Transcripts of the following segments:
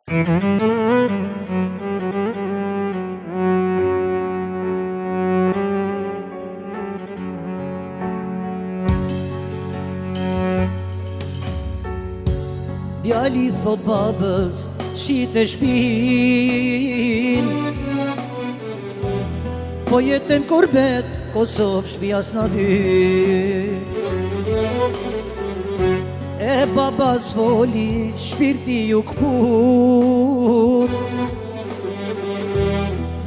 Djali thot babës, shite shpin, po jetën kurbet, Kosovë shpia s'na vyn. E baba s'voli, shpirti ju kput,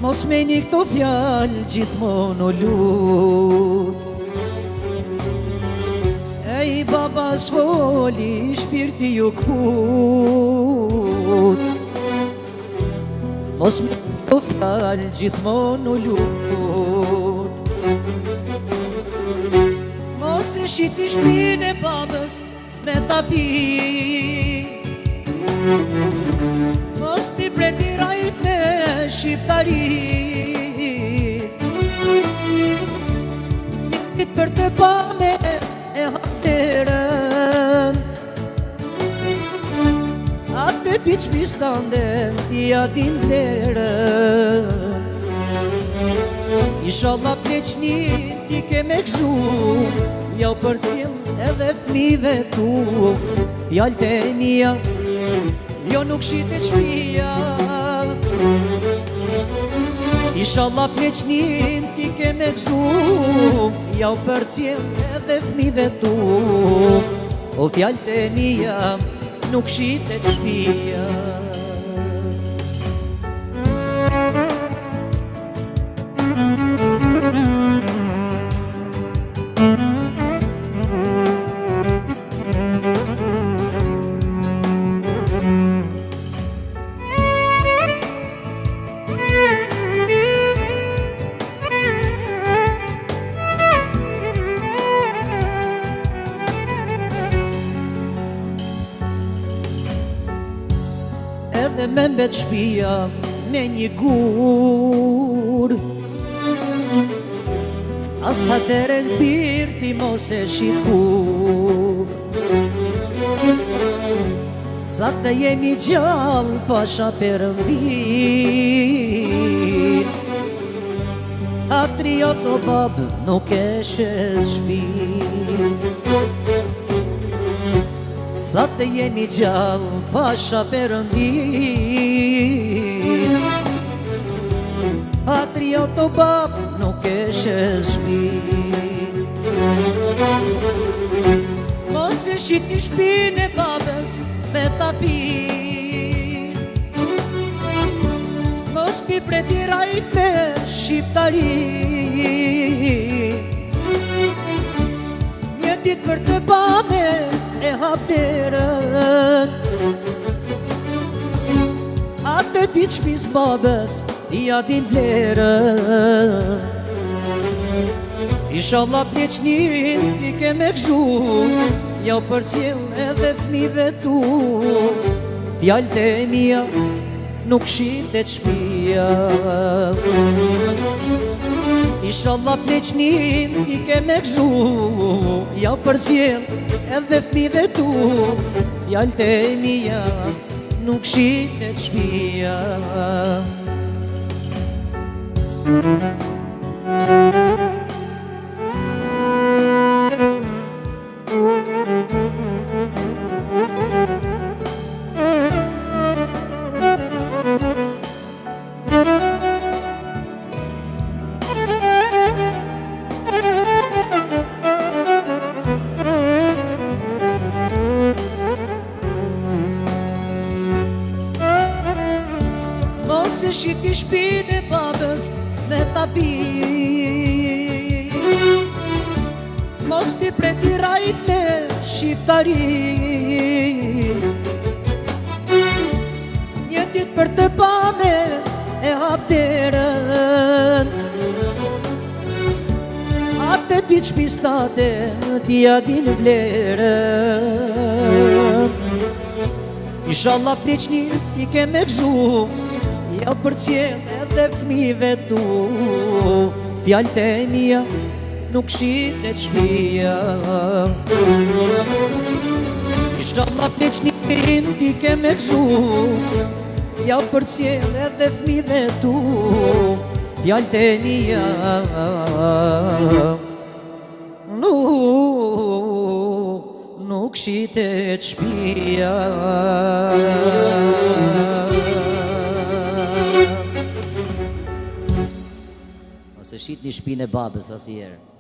mos meni këto fjallë, gjithmon o lut. Ej baba s'voli, shpirti ju kput, mos meni këto fjallë, gjithmon o lut. Mos e shiti shpine babës me tapi, mos t'i preti rajt me shqiptari. Njët për të pame e hapterën, atë ti qpistande t'i adin vlerën. Inshallah pleqni ti ke me gzu, ja u për cilë edhe fmive tu. Fjallët e mija, jo nuk shite qpia. Inshallah pleqnin ti ke me gzu, ja u për cilë edhe fmive tu. O fjallët e mija, nuk shite qpia. Edhe me mbet shpia me një gur, as hatere l'bir ti mos e shit kur. Sa të jemi gjallë pasha Perëndin, atri o të babë nuk e shes shpin. Sa të jemi gjallë pasha Perëndin, atri o të babë nuk e shes shpin. Mos e shiti shpin e babës me tapi, mos pi preti rajt me shqiptari. Një dit për të pame e hapterën, atë dit shpis babës i adin vlerën. Inshallah pleqnin ti ke me gzu, ja u për cilë edhe fmive tu. Fjallët e mija nuk shitet shpia. Inshallah pleqnin ti ke me gzu, ja u për cilë edhe fmive tu. Fjallët e mija nuk shitet shpia. Mos e shiti shpin e babës me tapi, mos pi preti rajt me shqiptari. Një dit për të pame e hapterën, atë dit shpistate t'i adin vlerën. Inshallah pleqni ti ke me gzu, ja u për cilë edhe fmive tu. Fjallët e mija nuk shitet shpia. Inshallah pleqnin ti ke me gzu, ja për cjell edhe fmive tu, fjallët e mija nuk shitet shpia. Ose shit një shpinë e babës asnjëherë.